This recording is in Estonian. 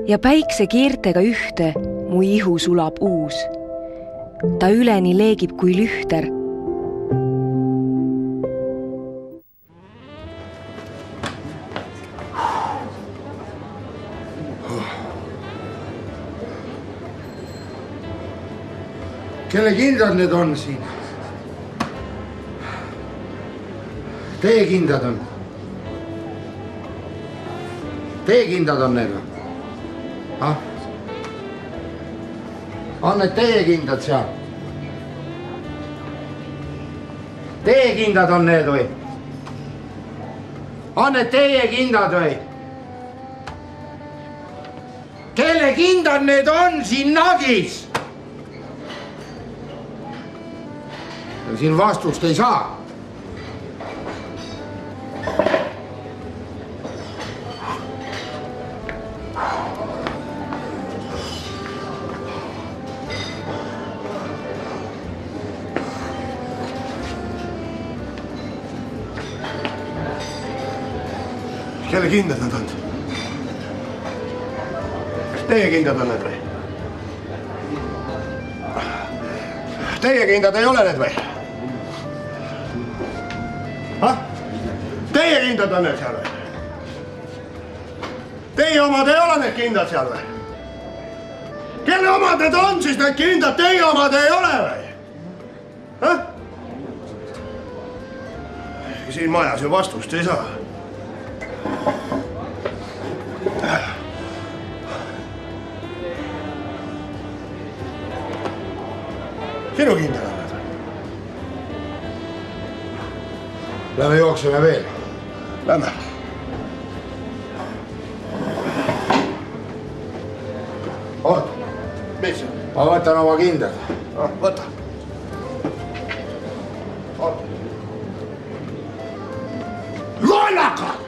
ja päiksekiirtega ühte mu ihu sulab uus. Ta üleni leegib kui lühter. Kelle kindad need on siin? Teie kindad on? Teie kindad on need või? On need teie kindad seal? Teie kindad on need või? On need teie kindad või? Kelle kindad need on siin nagis? Siin vastust ei saa. Kelle kindad nad on? Teie kindad on need või? Teie kindad ei ole need või? Teie kindad on need seal või? Teie omad ei ole need kindad seal või? Kelle omad need on siis need kindad? Teie omad ei ole või? Siin majas ju vastust ei saa. Sinu kindad on need või? Lähme jookseme veel. Lähme. Oot. Mis? Ma võtan oma kindad. Võta. Oot. Lollaka!